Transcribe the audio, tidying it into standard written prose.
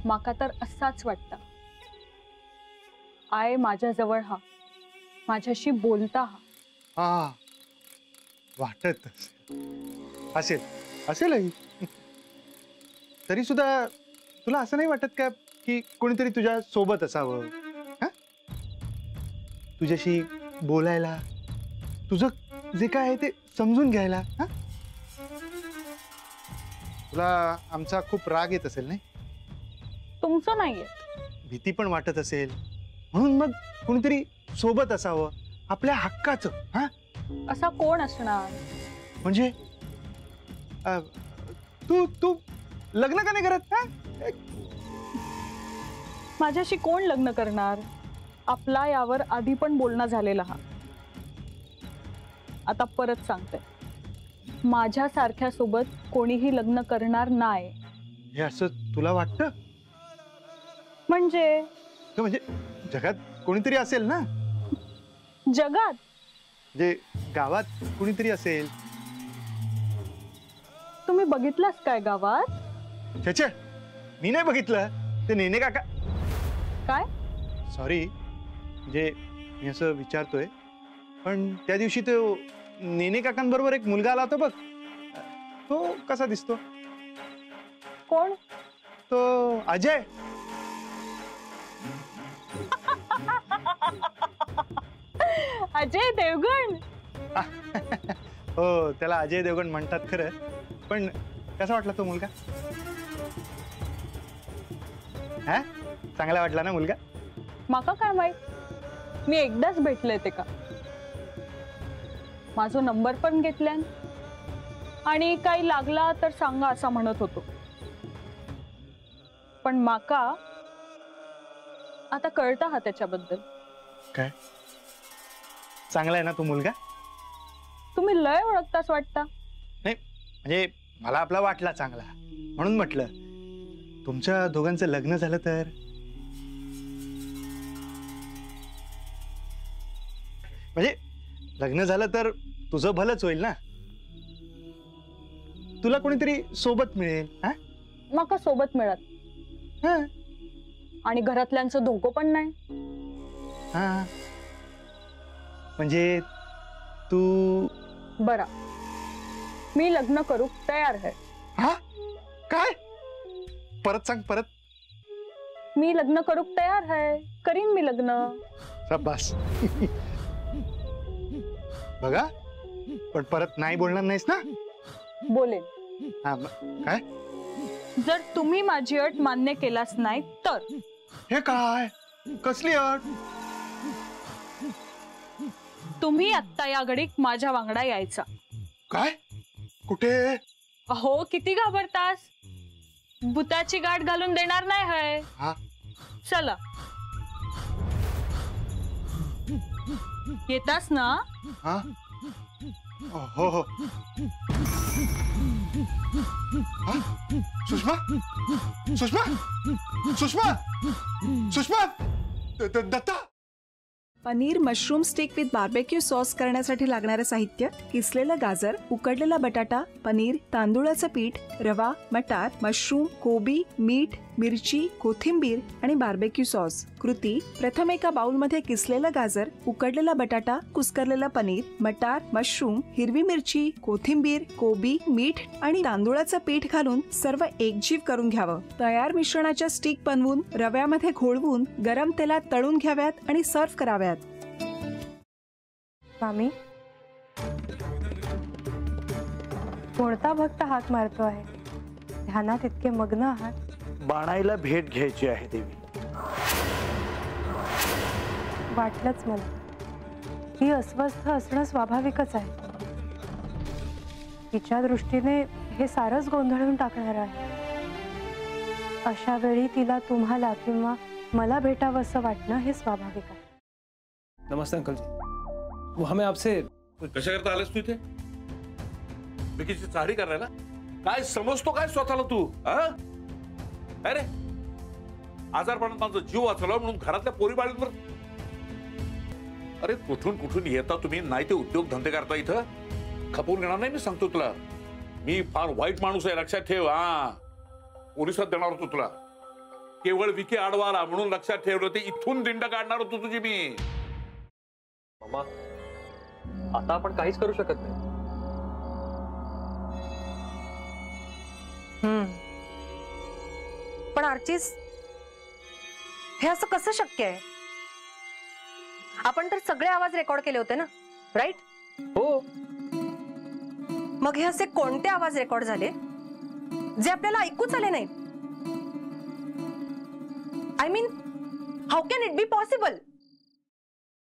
माका तर असाच वाटतं. आय माझ्याजवळ हा, माझ्याशी बोलता हा. हा, वाटत असेल असेलही. तरी सुद्धा तुला असं नाही वाटत का की कोणीतरी तुझ्या सोबत असावं, तुझ्याशी बोलायला, तुझं जे काय आहे ते समजून घ्यायला? तुला आमचा खूप राग येत असेल नाही? तुमचं नाहीये. भीती पण वाटत असेल, म्हणून मग कोणीतरी सोबत असावं आपल्या हक्काचं. असा कोण असणार? म्हणजे तू तू लग्न का नाही करत? माझ्याशी कोण लग्न करणार? आपला यावर आधी पण बोलणं झालेला हा. आता परत सांगते, माझ्यासारख्या सोबत कोणीही लग्न करणार नाही. हे असं तुला वाटतं? म्हणजे जगात कोणीतरी असेल ना? जगात म्हणजे गावात कोणीतरी असेल. तुम्ही बघितलास काय गावात? छे, मी नाही बघितलं. ते नेने काका. काय? सॉरी, म्हणजे मी असं विचारतोय, पण त्या दिवशी तो नेने काकांबरोबर एक मुलगा आला होता बघ, तो कसा दिसतो? कोण? तो अजय. अजय देवगण. हो, त्याला अजय देवगण म्हणतात खरं, पण कसा वाटला तो मुलगा? चांगला वाटला ना मुलगा? माका काय माहित, मी एकदाच भेटले ते का. माझा नंबर पण घेतल्यान आणि काही लागला तर सांगा असं म्हणत होतो. पण माका आता कळतं हा त्याच्याबद्दल. काय? चांगला आहे ना तो मुलगा? तुम्ही लय ओळखताच वाटता. नाही म्हणजे मला आपला वाटला चांगला, म्हणून म्हटलं तुमच्या दोघांचं लग्न झालं तर. म्हणजे लग्न झालं तर तुझं भलंच होईल ना, तुला कोणीतरी सोबत मिळेल. माका सोबत मिळत आणि घरातल्यांचं धोको पण नाही. म्हणजे तू बरा, मी लग्न करू तयार आहे. काय? परत सांग, परत. मी लग्न करू तयार आहे, करीन मी लग्न. शाबास. बघा, पण परत नाही बोलणार नाहीस ना? बोलेन. काय? जर तुम्ही माझी अट मान्य केलास नाही तर. हे काय? कसली अट? तुम्ही आत्ता या घडीत माझ्या वांगडा यायचा. काय? कुठे? अहो, किती घाबरतास? भूताची गाठ घालून देणार नाही है. चला, येतास ना? हो हो. Sushma, Sushma, Sushma, Sushma, Datta. Paneer mushroom stick with barbecue sauce करण्यासाठी लागणारे साहित्य: किसलेलं गाजर, उकडलेला बटाटा, पनीर, तांदूळाचं पीठ, रवा, मटार, मशरूम, कोबी, मीठ, मिरची, कोथिंबीर आणि बार्बेक्यू सॉस. कृती: प्रथम एका बाउलमध्ये किसलेलं गाजर, उकडलेला बटाटा, कुस्करलेलं पनीर, मटार, मशरूम, हिरवी मिरची, कोथिंबीर, कोबी, मीठ आणि तांदूळाचं पीठ घालून सर्व एकजीव करून घ्यावं. तयार मिश्रणाच्या स्टिक बनवून रव्यामध्ये घोळवून गरम तेलात तळून घ्याव्यात आणि सर्व्ह कराव्यात. मामी, कोणता भक्त हाक मारतो आहे? ध्यानात इतके मग्न आहात. बाणाईला भेट घ्यायची आहे देवी. वाटलंच मला, ही अस्वस्थ असणं स्वाभाविकच आहे. तिच्या दृष्टीने हे सारंच गोंधळून टाकणार आहे. अशा वेळी तिला तुम्हाला किंवा मला भेटावं असं वाटणं हे स्वाभाविक आहे. नमस्ते अंकल जी, वो हमें आपसे. कशा करता आलेस तू इथे? बिकीची चाळी करायला? काय समजतो काय स्वतःला तू? अरे आजारपणात माझा जीव वाचला म्हणून घरातल्या पोरीबाळींवर. अरे कुठून कुठून येता तुम्ही, नाही ते उद्योग धंदे करता इथं. खपवून घेणार नाही मी सांगतो तुला. मी फार वाईट माणूस आहे, लक्षात ठेव. पोलिसात देणार होतो तुला. केवळ विखे आडवाला म्हणून लक्षात ठेवलं, ते इथून दिंड काढणार होतो तुझी मी. मामा, आता आपण काहीच करू शकत नाही. पण आर्चिस, हे असं कसं शक्य आहे? आपण तर सगळे आवाज रेकॉर्ड केले होते ना, राईट? हो. मग हे असे कोणते आवाज रेकॉर्ड झाले जे आपल्याला ऐकूच आले नाही? I mean, how can it be possible?